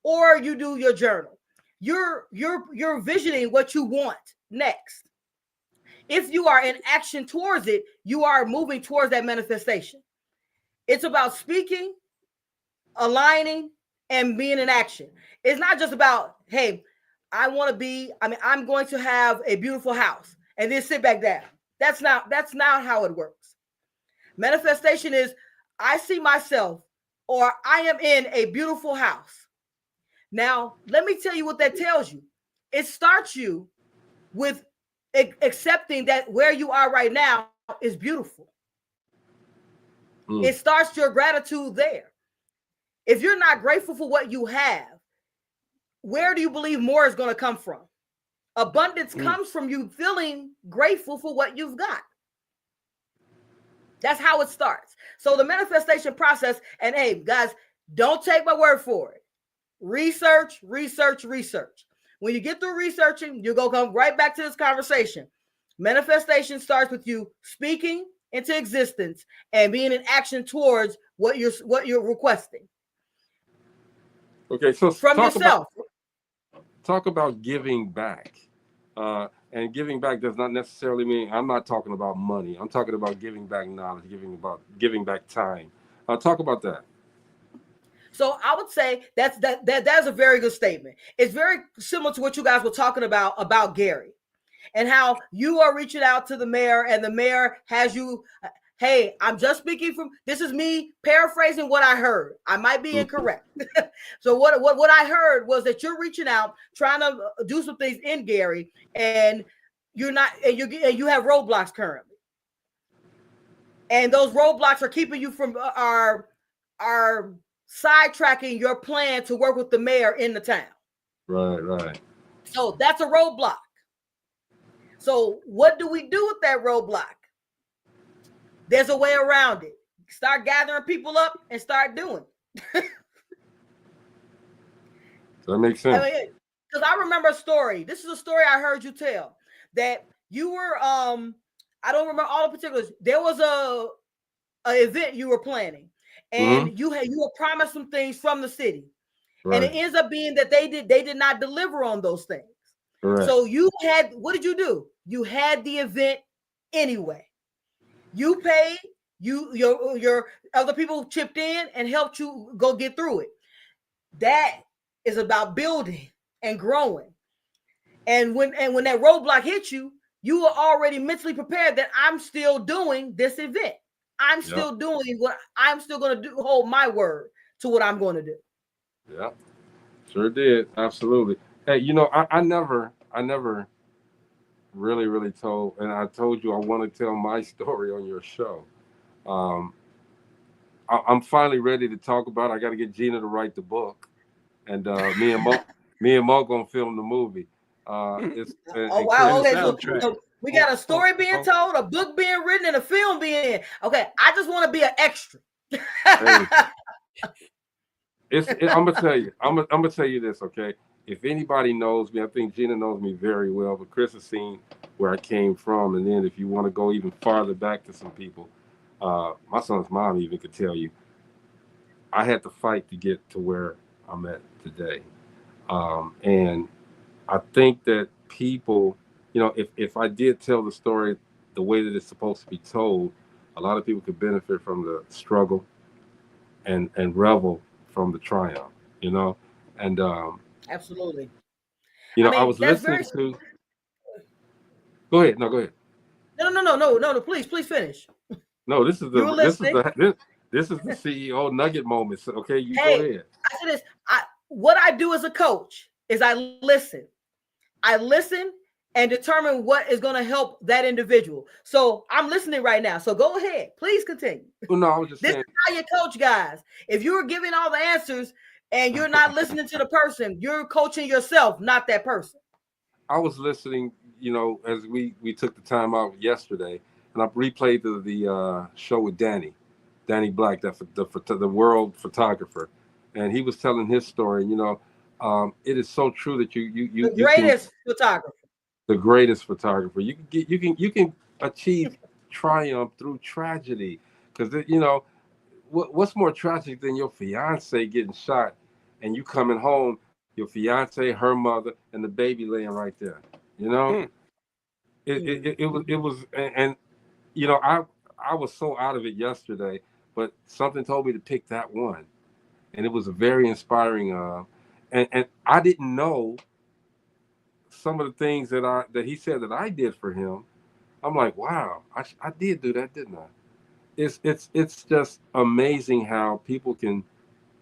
K: or you do your journal, you're visioning what you want next. If you are in action towards it, you are moving towards that manifestation. It's about speaking, aligning, and being in action. It's not just about, hey, I'm going to have a beautiful house and then sit back down. That's not how it works. Manifestation is, I see myself, or I am in a beautiful house. Now, let me tell you what that tells you. It starts you with accepting that where you are right now is beautiful. It starts your gratitude there. If you're not grateful for what you have, where do you believe more is going to come from? Abundance comes from you feeling grateful for what you've got. That's how it starts. So the manifestation process, and hey, guys, don't take my word for it. Research, research, research. When you get through researching, you're going to come right back to this conversation. Manifestation starts with you speaking into existence and being in action towards what you're requesting.
H: Okay, so
K: from yourself.
H: Talk about giving back. And giving back does not necessarily mean, I'm not talking about money. I'm talking about giving back knowledge, giving back time. Talk about that.
K: So I would say that's a very good statement. It's very similar to what you guys were talking about Gary and how you are reaching out to the mayor and the mayor has you. Hey, I'm just speaking this is me paraphrasing what I heard. I might be incorrect. So what I heard was that you're reaching out, trying to do some things in Gary, and you're not, and you have roadblocks currently. And those roadblocks are keeping you from are sidetracking your plan to work with the mayor in the town.
H: Right.
K: So that's a roadblock. So what do we do with that roadblock? There's a way around it. Start gathering people up and start doing it.
H: That makes sense.
K: Because I remember a story. This is a story I heard you tell that you were, I don't remember all the particulars. There was a event you were planning and you were promised some things from the city. Right. And it ends up being that they did not deliver on those things. Right. So what did you do? You had the event anyway. You paid, your other people chipped in and helped you go get through it. That is about building and growing. And when that roadblock hits you, you are already mentally prepared that I'm still doing this event. I'm still doing what I'm still going to do, hold my word to what I'm going to do.
H: Yeah, sure did. Absolutely. Hey, I never really told, and I told you I want to tell my story on your show. I'm finally ready to talk about it. I got to get Gina to write the book, and me and Mo gonna film the movie.
K: Wow! Okay, so we got a story being told, a book being written, and a film being in. Okay, I just want to be an extra.
H: I'm gonna tell you this, okay? If anybody knows me, I think Gina knows me very well, but Chris has seen where I came from. And then if you want to go even farther back to some people, my son's mom even could tell you, I had to fight to get to where I'm at today. And I think that people, if I did tell the story the way that it's supposed to be told, a lot of people could benefit from the struggle and revel from the triumph, you know. And
K: Absolutely.
H: you know, I
K: mean,
H: was
K: that's
H: listening
K: very.
H: to. Go ahead. No, go ahead.
K: No. Please finish.
H: No, this is
K: You were
H: the this is
K: listening.
H: the this is the CEO nugget moments. Okay, you go
K: Hey,
H: ahead.
K: I said this. What I do as a coach is I listen. I listen and determine what is going to help that individual. So I'm listening right now. So go ahead. Please continue.
H: Well, no, I was just
K: This
H: saying.
K: is how you coach, guys. If you're giving all the answers and you're not listening to the person, you're coaching yourself, not that person.
H: I was listening, you know, as we took the time out yesterday, and I replayed the show with Danny Black, the world photographer, and he was telling his story. You know, it is so true that
K: The greatest photographer.
H: The greatest photographer. You can achieve triumph through tragedy, because you know what's more tragic than your fiance getting shot and you coming home, your fiance, her mother, and the baby laying right there. You know, it was, and you know, I was so out of it yesterday, but something told me to pick that one, and it was a very inspiring. And I didn't know some of the things that he said that I did for him. I'm like, wow, I did do that, didn't I? It's just amazing how people can,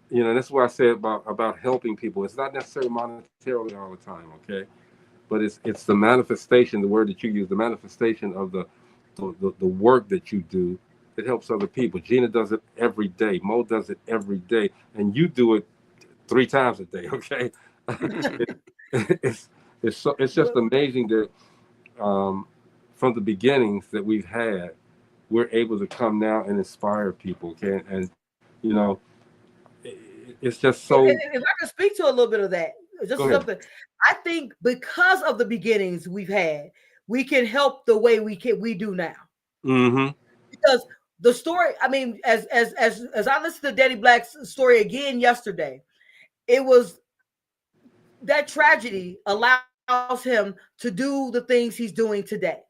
H: you know, that's what I said about helping people. It's not necessarily monetarily all the time, okay? But it's the manifestation, the word that you use, the manifestation of the work that you do that helps other people. Gina does it every day. Mo does it every day, and you do it 3 times a day. Okay, it's just amazing that from the beginnings that we've had, we're able to come now and inspire people. Okay, and you know, it's just so.
K: If I can speak to a little bit of that, just something. I think because of the beginnings we've had, we can help the way we do now.
H: Mm-hmm.
K: Because the story, I mean, as I listened to Danny Black's story again yesterday, it was that tragedy allows him to do the things he's doing today.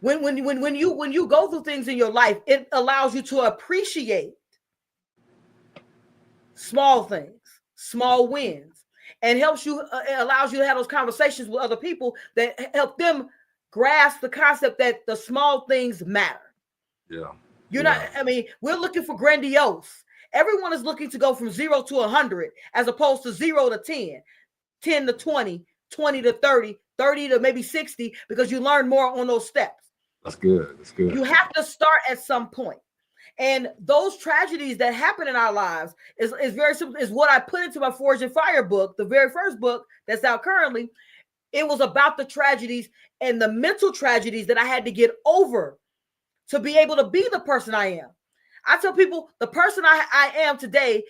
K: When you go through things in your life, it allows you to appreciate small things, small wins, and helps you. It allows you to have those conversations with other people that help them grasp the concept that the small things matter.
H: Yeah.
K: You're not, I mean, we're looking for grandiose. Everyone is looking to go from 0 to 100 as opposed to 0 to 10, 10 to 20, 20 to 30, 30 to maybe 60, because you learn more on those steps.
H: That's good. That's good.
K: You have to start at some point. And those tragedies that happen in our lives is very simple, is what I put into my Forge and Fire book, the very first book that's out currently. It was about the tragedies and the mental tragedies that I had to get over to be able to be the person I am. I tell people the person I am today,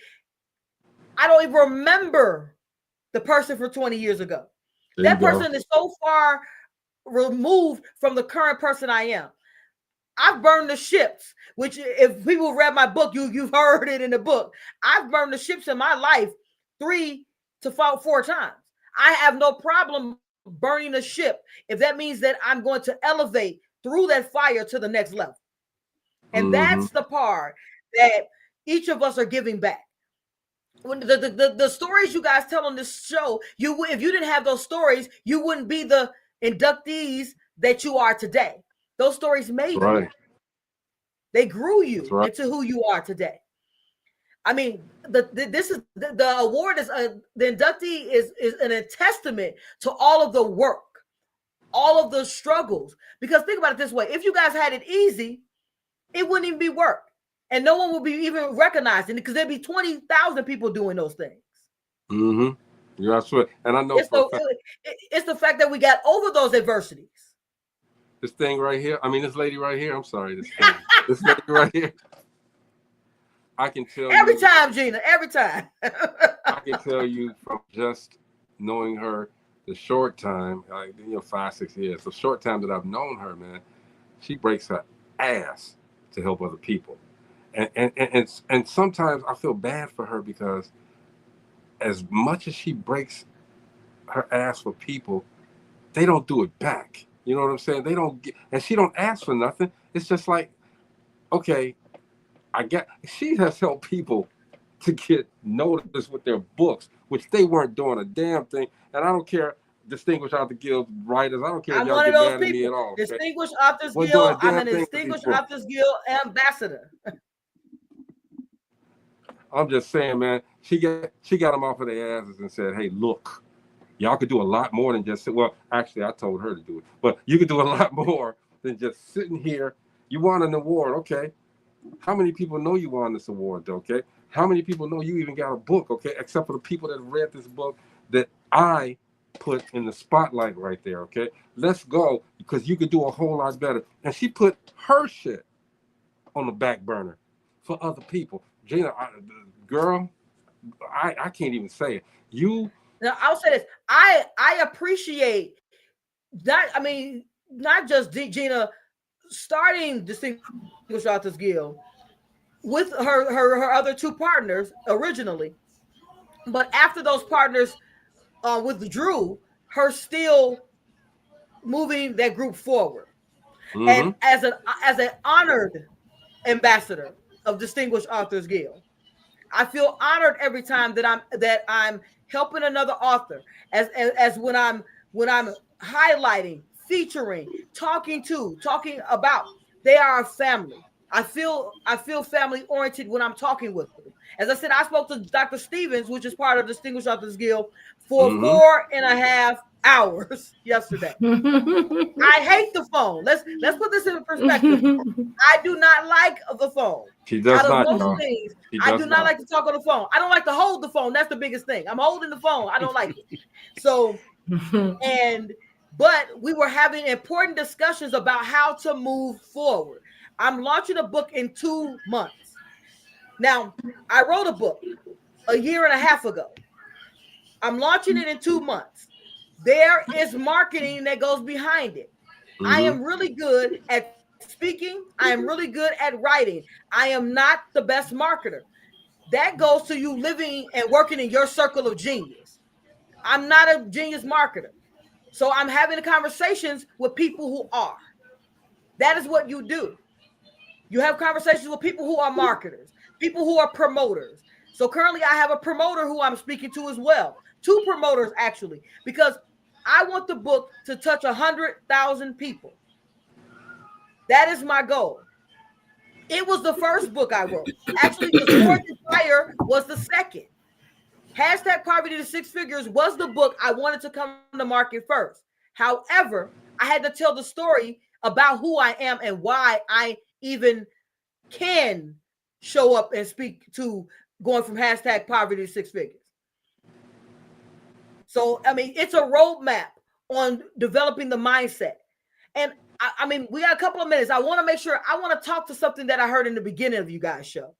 K: I don't even remember the person from 20 years ago. That person is so far removed from the current person I am. I've burned the ships, which if people read my book, you've heard it in the book. I've burned the ships in my life 3 to 4 times. I have no problem burning the ship if that means that I'm going to elevate through that fire to the next level. And that's the part that each of us are giving back. When the stories you guys tell on this show, if you didn't have those stories, you wouldn't be the inductees that you are today. Those stories made you. They grew you into who you are today. I mean, the award is the inductee is an testament to all of the work, all of the struggles. Because think about it this way: if you guys had it easy, it wouldn't even be work, and no one would be even recognizing it, because there'd be 20,000 people doing those things.
H: Mm-hmm. Yeah, I swear. And I know
K: it's the fact that we got over those adversities.
H: This thing right here. I mean, this lady right here. I'm sorry. This lady right here. I can tell
K: every time, Gina. Every time.
H: I can tell you from just knowing her, the short time, 5, 6 years, the short time that I've known her, man, she breaks her ass to help other people, and sometimes I feel bad for her, because as much as she breaks her ass for people, they don't do it back. You know what I'm saying? They don't get, and she don't ask for nothing. It's just like, okay, she has helped people to get noticed with their books, which they weren't doing a damn thing. And I don't care, Distinguished Author Guild writers, I don't care if
K: I'm
H: y'all
K: one of
H: get
K: those
H: mad at me
K: people.
H: at all. Okay?
K: Distinguished Authors
H: Wasn't doing
K: Guild.
H: a damn
K: I'm an
H: thing with these
K: Distinguished
H: books.
K: Authors Guild ambassador.
H: I'm just saying, man, she got them off of their asses and said, hey, look, y'all could do a lot more than just sit. Well, actually, I told her to do it, but you could do a lot more than just sitting here. You won an award, okay? How many people know you won this award, okay? How many people know you even got a book, okay? Except for the people that read this book that I put in the spotlight right there, okay? Let's go, because you could do a whole lot better. And she put her shit on the back burner for other people. Gina, girl, I can't even say it. You.
K: Now, I'll say this. I appreciate that. I mean, not just Gina starting Distinguished Authors Guild with her other two partners originally, but after those partners withdrew, her still moving that group forward. Mm-hmm. And as an honored ambassador of Distinguished Authors Guild, I feel honored every time that I'm helping another author, as when I'm highlighting, featuring, talking about. They are a family. I feel family oriented when I'm talking with them. As I said, I spoke to Dr. Stevens, which is part of Distinguished Authors Guild, for 4.5 hours yesterday. I hate the phone. Let's put this in perspective. I do not like the phone.
H: She does not.
K: Most things, I do not like to talk on the phone. I don't like to hold the phone. That's the biggest thing. I'm holding the phone. I don't like it. So, but we were having important discussions about how to move forward. I'm launching a book in 2 months. Now, I wrote a book 1.5 years ago. I'm launching it in 2 months. There is marketing that goes behind it. I am really good at speaking. I am really good at writing. I am not the best marketer. That goes to you living and working in your circle of genius. I'm not a genius marketer. So I'm having conversations with people who are. That is what you do. You have conversations with people who are marketers, people who are promoters. So currently I have a promoter who I'm speaking to as well. 2 promoters, actually, because I want the book to touch 100,000 people. That is my goal. It was the first book I wrote. Actually, The Fourth Fire was the second. Hashtag Poverty to Six Figures was the book I wanted to come to market first. However, I had to tell the story about who I am and why I even can show up and speak to going from hashtag poverty to 6 figures. So, I mean, it's a roadmap on developing the mindset. And I mean, we got a couple of minutes. I want to talk to something that I heard in the beginning of you guys' show.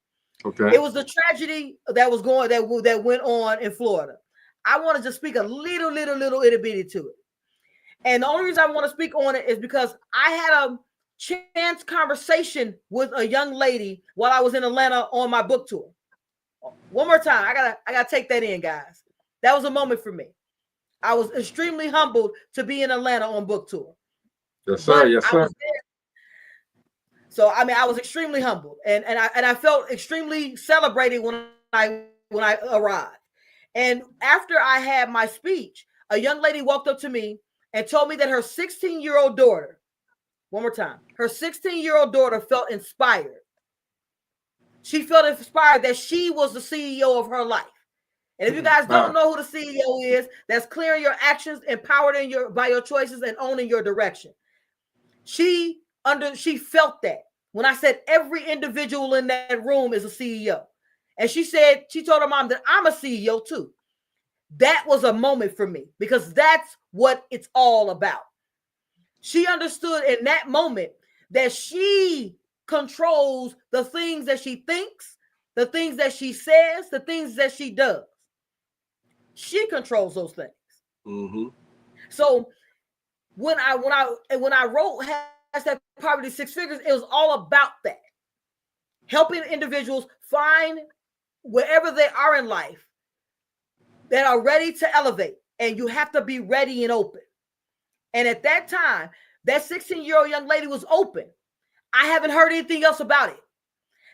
H: Okay.
K: It was the tragedy that went on in Florida. I want to just speak a little itty bitty to it. And the only reason I want to speak on it is because I had a chance conversation with a young lady while I was in Atlanta on my book tour. One more time. I gotta take that in, guys. That was a moment for me. I was extremely humbled to be in Atlanta on book tour.
H: Yes, sir. Yes, sir.
K: So I mean, I was extremely humbled, and I felt extremely celebrated when I arrived. And after I had my speech, a young lady walked up to me and told me that her 16-year-old daughter, one more time, her 16-year-old daughter felt inspired. She felt inspired that she was the CEO of her life. And if you guys don't know who the CEO is, that's clearing your actions, empowered by your choices, and owning your direction. She felt that when I said every individual in that room is a CEO. And she told her mom that I'm a CEO too. That was a moment for me because that's what it's all about. She understood in that moment that she controls the things that she thinks, the things that she says, the things that she does. She controls those things. Mm-hmm. So when I wrote hashtag Poverty 6 Figures, it was all about that. Helping individuals find wherever they are in life that are ready to elevate. And you have to be ready and open. And at that time, that 16-year-old young lady was open. I haven't heard anything else about it.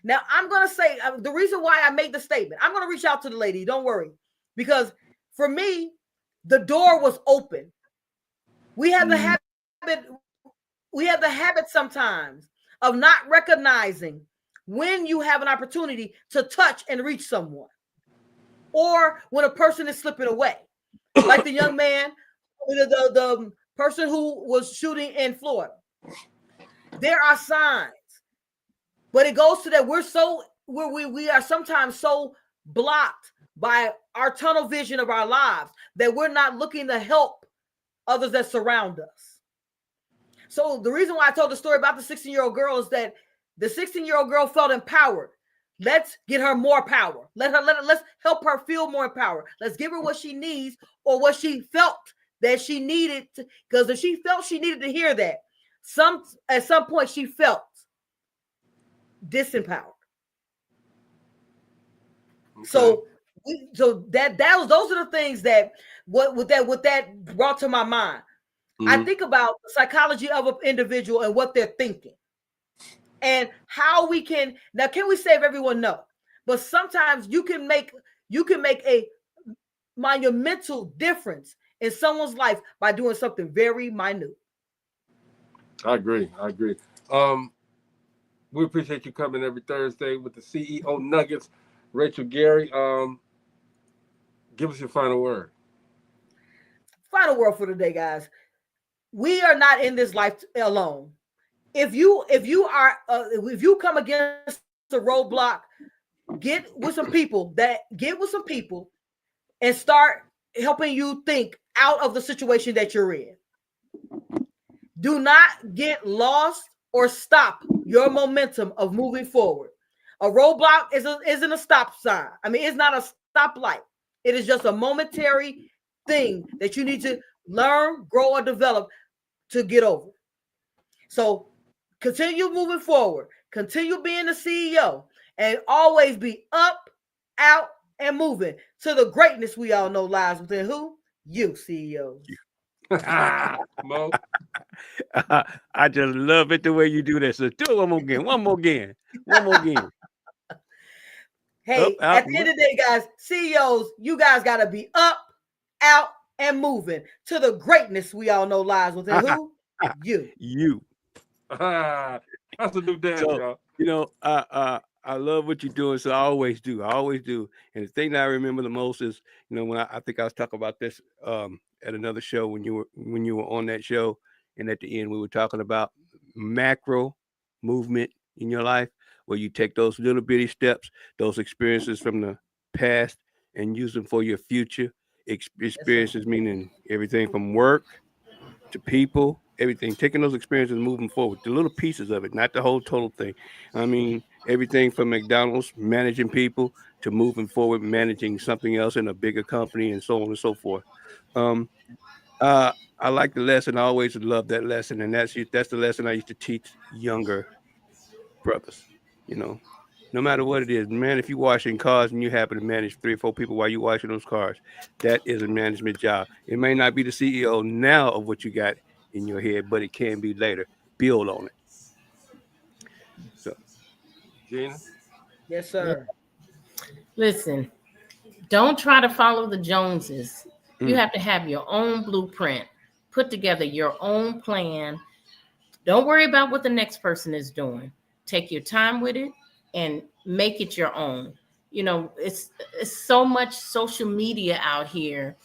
K: Now, I'm going to say the reason why I made the statement, I'm going to reach out to the lady. Don't worry. Because for me, the door was open. We have the habit sometimes of not recognizing when you have an opportunity to touch and reach someone, or when a person is slipping away, like the young man, the person who was shooting in Florida. There are signs, but it goes to that we are sometimes so blocked by our tunnel vision of our lives that we're not looking to help others that surround us. So the reason why I told the story about the 16-year-old girl is that the 16-year-old girl felt empowered. Let's get her more power. Let's help her feel more empowered. Let's give her what she needs, or what she felt that she needed, because if she felt she needed to hear that, at some point she felt disempowered. Okay. So those are the things that what that brought to my mind. Mm-hmm. I think about the psychology of an individual and what they're thinking, and how we can we save everyone? No, but sometimes you can make a monumental difference in someone's life by doing something very minute.
H: I agree. We appreciate you coming every Thursday with the CEO Nuggets, Rachel Gary. Give us your final word.
K: Final word for today, guys. We are not in this life alone. If you come against a roadblock, get with some people and start helping you think out of the situation that you're in. Do not get lost or stop your momentum of moving forward. A roadblock isn't a stop sign. I mean, it's not a stoplight. It is just a momentary thing that you need to learn, grow, or develop to get over. So continue moving forward. Continue being the CEO, and always be up, out, and moving to the greatness we all know lies within who? You, CEOs.
J: Mo. I just love it the way you do that. So do it one more again.
K: Hey, at the end of the day, guys, CEOs, you guys got to be up, out, and moving to the greatness we all know lies within who? You.
H: That's a new dance, y'all.
J: You know, I love what you're doing, so I always do. And the thing that I remember the most is, you know, when I think I was talking about this at another show when you were on that show, and at the end we were talking about macro movement in your life, where you take those little bitty steps, those experiences from the past, and use them for your future experiences, meaning everything from work to people, everything, taking those experiences and moving forward, the little pieces of it, not the whole total thing. I mean, everything from McDonald's, managing people, to moving forward, managing something else in a bigger company, and so on and so forth. I like the lesson. I always loved that lesson. And that's the lesson I used to teach younger brothers, you know. No matter what it is, man, if you're washing cars and you happen to manage 3 or 4 people while you're washing those cars, that is a management job. It may not be the CEO now of what you got in your head, but it can be later. Build on it. So,
H: Gina?
K: Yes, sir.
I: Listen, don't try to follow the Joneses. You have to have your own blueprint, put together your own plan. Don't worry about what the next person is doing. Take your time with it and make it your own. You know, it's so much social media out here,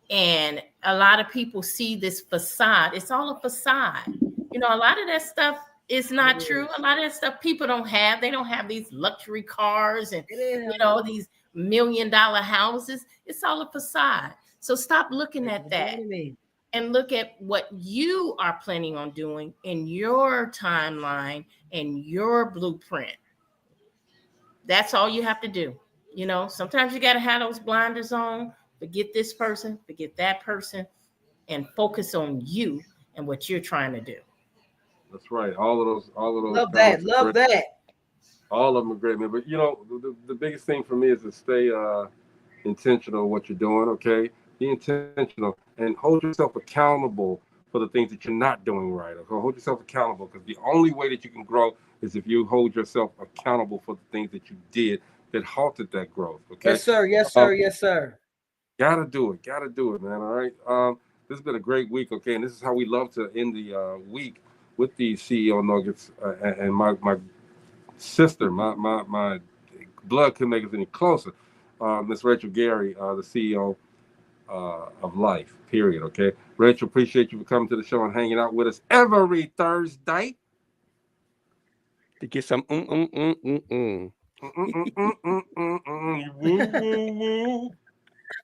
I: and a lot of people see this facade. It's all a facade. You know, a lot of that stuff is not true. A lot of that stuff people don't have. They don't have these luxury cars and, you know, these $1 million houses. It's all a facade. So stop looking at that and look at what you are planning on doing in your timeline and your blueprint. That's all you have to do. You know, sometimes you got to have those blinders on, forget this person, forget that person, and focus on you and what you're trying to do.
H: That's right. All of those.
K: Love that.
H: All of them are great, man. But you know, the biggest thing for me is to stay intentional in what you're doing. Okay, be intentional and hold yourself accountable for the things that you're not doing right. Okay, hold yourself accountable, because the only way that you can grow is if you hold yourself accountable for the things that you did that halted that growth. Okay.
K: Yes, sir. Yes, sir. Yes, sir.
H: Gotta do it, man. All right. This has been a great week. Okay, and this is how we love to end the week with these CEO nuggets. And my sister, my blood couldn't make us any closer. Miss Rachel Gary, the CEO of Life. Period. Okay, Rachel, appreciate you for coming to the show and hanging out with us every Thursday
J: to get some.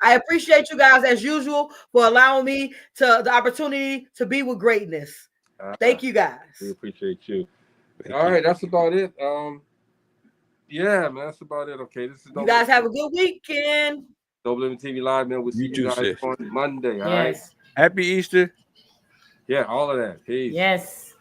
K: I appreciate you guys as usual for allowing me the opportunity to be with greatness. Thank you guys.
H: We appreciate you. All right, that's about it. Yeah, man, that's about it. Okay, this is
K: you guys have a good weekend.
H: DopelivenTV Live, man. We'll see you guys on Monday. All right.
J: Happy Easter.
H: Yeah, all of that. Peace.
I: Yes.